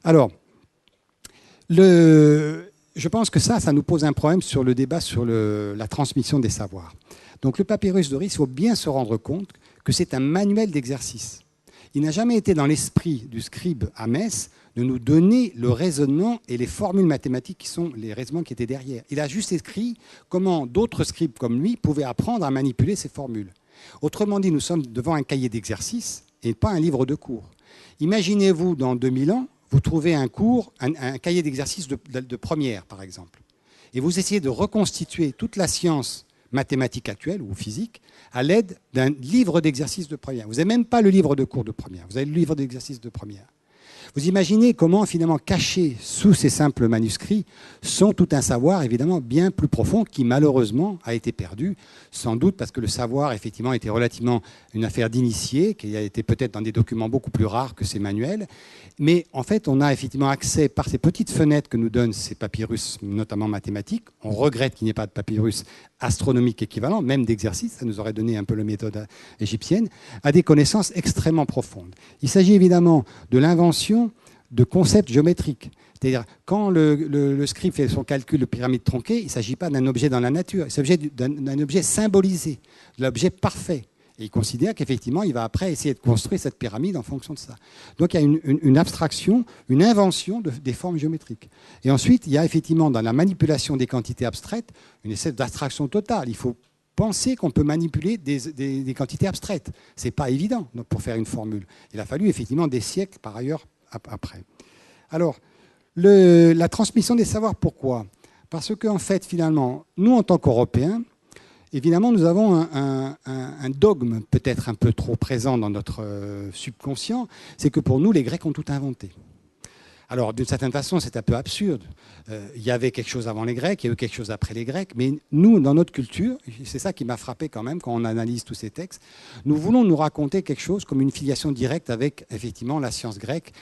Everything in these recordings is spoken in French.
Alors, je pense que ça nous pose un problème sur le débat sur la transmission des savoirs. Donc le papyrus de Rhys, il faut bien se rendre compte que c'est un manuel d'exercice. Il n'a jamais été dans l'esprit du scribe à Metz de nous donner le raisonnement et les formules mathématiques qui sont les raisonnements qui étaient derrière. Il a juste écrit comment d'autres scribes comme lui pouvaient apprendre à manipuler ces formules. Autrement dit, nous sommes devant un cahier d'exercice et pas un livre de cours. Imaginez-vous, dans 2000 ans, vous trouvez un cours, un cahier d'exercice de première, par exemple, et vous essayez de reconstituer toute la science mathématique actuelle ou physique à l'aide d'un livre d'exercice de première. Vous n'avez même pas le livre de cours de première, vous avez le livre d'exercice de première. Vous imaginez comment, finalement, caché sous ces simples manuscrits, sont tout un savoir, évidemment, bien plus profond, qui, malheureusement, a été perdu, sans doute parce que le savoir, effectivement, était relativement une affaire d'initiés, qui a été peut-être dans des documents beaucoup plus rares que ces manuels. Mais, en fait, on a effectivement accès, par ces petites fenêtres que nous donnent ces papyrus, notamment mathématiques. On regrette qu'il n'y ait pas de papyrus astronomique équivalent, même d'exercice, ça nous aurait donné un peu la méthode égyptienne, à des connaissances extrêmement profondes. Il s'agit évidemment de l'invention de concepts géométriques. C'est-à-dire, quand le scribe fait son calcul de pyramide tronquée, il ne s'agit pas d'un objet dans la nature, il s'agit d'un objet symbolisé, de l'objet parfait. Et il considère qu'effectivement, il va après essayer de construire cette pyramide en fonction de ça. Donc il y a une abstraction, une invention des formes géométriques. Et ensuite, il y a effectivement dans la manipulation des quantités abstraites une espèce d'abstraction totale. Il faut penser qu'on peut manipuler des quantités abstraites. Ce n'est pas évident pour faire une formule. Il a fallu effectivement des siècles par ailleurs après. Alors, la transmission des savoirs, pourquoi ? Parce qu'en fait, finalement, nous en tant qu'Européens, évidemment, nous avons un dogme peut-être un peu trop présent dans notre subconscient, c'est que pour nous, les Grecs ont tout inventé. Alors, d'une certaine façon, c'est un peu absurde. Il y avait quelque chose avant les Grecs, il y a eu quelque chose après les Grecs, mais nous, dans notre culture, c'est ça qui m'a frappé quand même quand on analyse tous ces textes, nous voulons nous raconter quelque chose comme une filiation directe avec, effectivement, la science grecque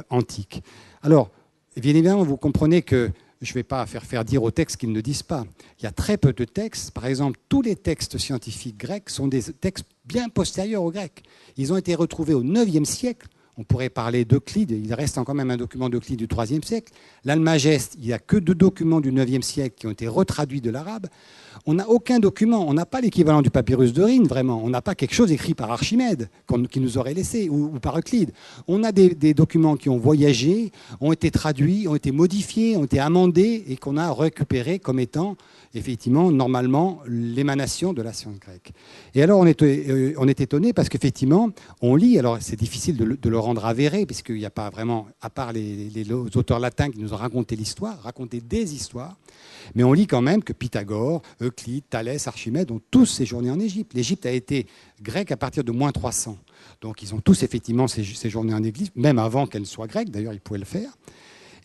antique. Alors, bien évidemment, vous comprenez que je ne vais pas faire dire aux textes qu'ils ne disent pas. Il y a très peu de textes. Par exemple, tous les textes scientifiques grecs sont des textes bien postérieurs aux Grecs. Ils ont été retrouvés au IXe siècle. On pourrait parler d'Euclide. Il reste quand même un document d'Euclide du IIIe siècle. L'Almageste, il n'y a que 2 documents du IXe siècle qui ont été retraduits de l'arabe. On n'a aucun document. On n'a pas l'équivalent du papyrus de Rhine, vraiment. On n'a pas quelque chose écrit par Archimède, qui nous aurait laissé, ou par Euclide. On a des documents qui ont voyagé, ont été traduits, ont été modifiés, ont été amendés, et qu'on a récupérés comme étant, effectivement, normalement, l'émanation de la science grecque. Et alors, on est étonné parce qu'effectivement, on lit, alors c'est difficile de le rendre avéré, puisqu'il n'y a pas vraiment, à part les auteurs latins qui nous ont raconté l'histoire, raconté des histoires, mais on lit quand même que Pythagore, Euclide, Thalès, Archimède ont tous séjourné en Égypte. L'Égypte a été grecque à partir de moins 300. Donc ils ont tous effectivement séjourné en Égypte, même avant qu'elle soit grecque, d'ailleurs ils pouvaient le faire.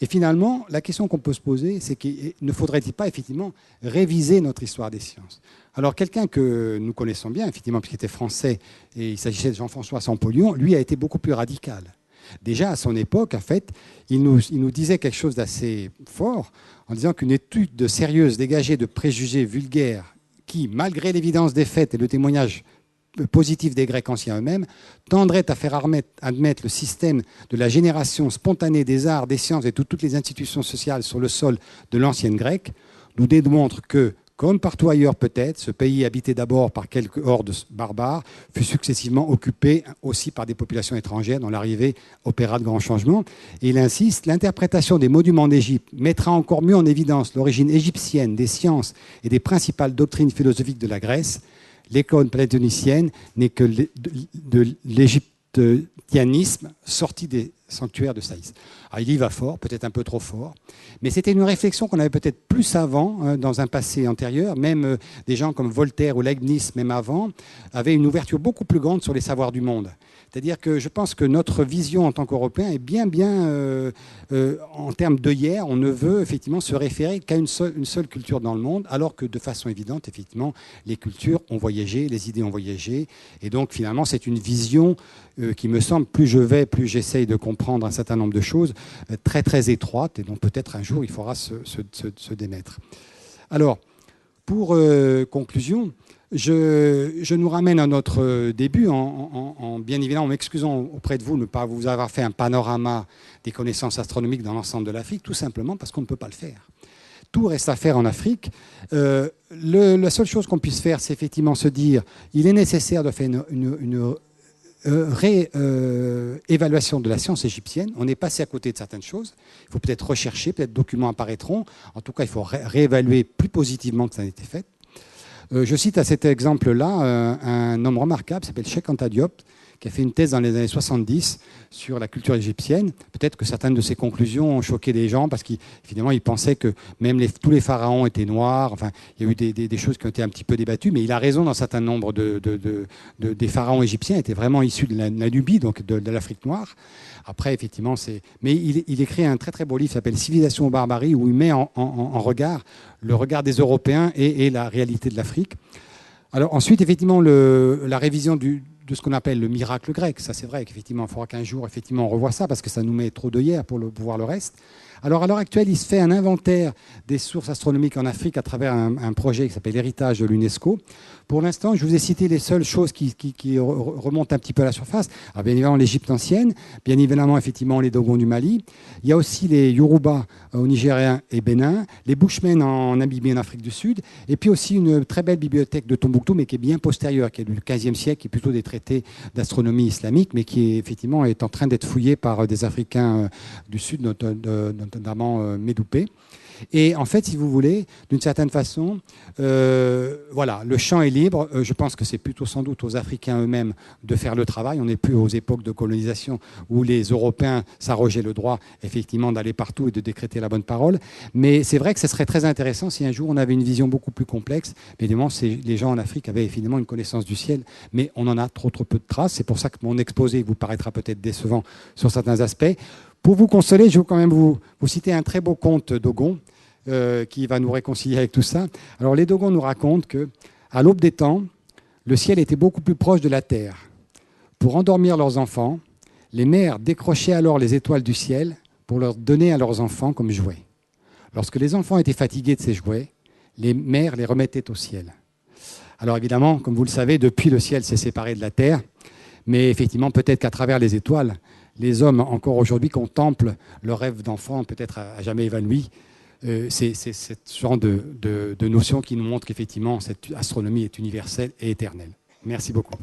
Et finalement, la question qu'on peut se poser, c'est qu'il ne faudrait-il pas effectivement réviser notre histoire des sciences ? Alors quelqu'un que nous connaissons bien, effectivement, puisqu'il était français, et il s'agissait de Jean-François Champollion, lui a été beaucoup plus radical. Déjà à son époque, en fait, il nous disait quelque chose d'assez fort, en disant qu'une étude sérieuse dégagée de préjugés vulgaires qui, malgré l'évidence des faits et le témoignage positif des Grecs anciens eux-mêmes, tendrait à faire admettre le système de la génération spontanée des arts, des sciences et toutes les institutions sociales sur le sol de l'ancienne Grecque, nous démontre que, comme partout ailleurs peut-être, ce pays habité d'abord par quelques hordes barbares fut successivement occupé aussi par des populations étrangères dont l'arrivée opéra de grands changements. Et il insiste, l'interprétation des monuments d'Égypte mettra encore mieux en évidence l'origine égyptienne des sciences et des principales doctrines philosophiques de la Grèce. L'école platonicienne n'est que de l'égyptianisme sorti des sanctuaires de Saïs. Alors, il y va fort, peut-être un peu trop fort, mais c'était une réflexion qu'on avait peut-être plus avant, dans un passé antérieur. Même des gens comme Voltaire ou Leibniz, même avant, avaient une ouverture beaucoup plus grande sur les savoirs du monde. C'est-à-dire que je pense que notre vision en tant qu'Européens est bien en termes d'œillères. On ne veut effectivement se référer qu'à une seule culture dans le monde, alors que de façon évidente, effectivement, les cultures ont voyagé, les idées ont voyagé. Et donc finalement, c'est une vision qui me semble, plus je vais, plus j'essaye de comprendre un certain nombre de choses, très très étroite, et dont peut-être un jour il faudra se démettre. Alors, pour conclusion, Je nous ramène à notre début, bien évidemment en m'excusant auprès de vous de ne pas vous avoir fait un panorama des connaissances astronomiques dans l'ensemble de l'Afrique, tout simplement parce qu'on ne peut pas le faire. Tout reste à faire en Afrique. La seule chose qu'on puisse faire, c'est effectivement se dire il est nécessaire de faire une réévaluation de la science égyptienne. On est passé à côté de certaines choses. Il faut peut-être rechercher, peut-être documents apparaîtront. En tout cas, il faut réévaluer plus positivement que ça n'a été fait. Je cite à cet exemple-là un homme remarquable, qui s'appelle Cheikh Anta Diop, qui a fait une thèse dans les années 70 sur la culture égyptienne. Peut-être que certaines de ses conclusions ont choqué des gens parce qu'évidemment, il pensait que même tous les pharaons étaient noirs. Enfin, il y a eu des choses qui ont été un petit peu débattues, mais il a raison dans un certain nombre des pharaons égyptiens étaient vraiment issus de la Nubie, donc de l'Afrique noire. Après, effectivement, mais il écrit un très très beau livre qui s'appelle Civilisation ou barbarie, où il met en regard le regard des Européens et la réalité de l'Afrique. Alors ensuite, effectivement, la révision de ce qu'on appelle le miracle grec, ça c'est vrai qu'effectivement, il faudra qu'un jour, effectivement, on revoie ça parce que ça nous met trop d'œillères pour voir le reste. Alors à l'heure actuelle, il se fait un inventaire des sources astronomiques en Afrique à travers un projet qui s'appelle l'héritage de l'UNESCO. Pour l'instant, je vous ai cité les seules choses qui remontent un petit peu à la surface. Alors, bien évidemment, l'Égypte ancienne, bien évidemment, effectivement, les Dogons du Mali. Il y a aussi les Yoruba au Nigeria et Bénin, les Bushmen en Namibie et en Afrique du Sud, et puis aussi une très belle bibliothèque de Tombouctou, mais qui est bien postérieure, qui est du XVe siècle, qui est plutôt des traités d'astronomie islamique, mais qui effectivement est en train d'être fouillée par des Africains du Sud, notamment Médoupé. Et en fait, si vous voulez, d'une certaine façon, voilà, le champ est libre. Je pense que c'est plutôt sans doute aux Africains eux-mêmes de faire le travail. On n'est plus aux époques de colonisation où les Européens s'arrogeaient le droit, effectivement, d'aller partout et de décréter la bonne parole. Mais c'est vrai que ce serait très intéressant si un jour on avait une vision beaucoup plus complexe. Évidemment, les gens en Afrique avaient finalement une connaissance du ciel, mais on en a trop peu de traces. C'est pour ça que mon exposé vous paraîtra peut-être décevant sur certains aspects. Pour vous consoler, je vais quand même vous citer un très beau conte Dogon qui va nous réconcilier avec tout ça. Alors, les Dogons nous racontent qu'à l'aube des temps, le ciel était beaucoup plus proche de la terre. Pour endormir leurs enfants, les mères décrochaient alors les étoiles du ciel pour leur donner à leurs enfants comme jouets. Lorsque les enfants étaient fatigués de ces jouets, les mères les remettaient au ciel. Alors évidemment, comme vous le savez, depuis le ciel s'est séparé de la terre, mais effectivement, peut-être qu'à travers les étoiles, les hommes, encore aujourd'hui, contemplent leur rêve d'enfant, peut-être à jamais évanoui. C'est ce genre de notion qui nous montre qu'effectivement, cette astronomie est universelle et éternelle. Merci beaucoup.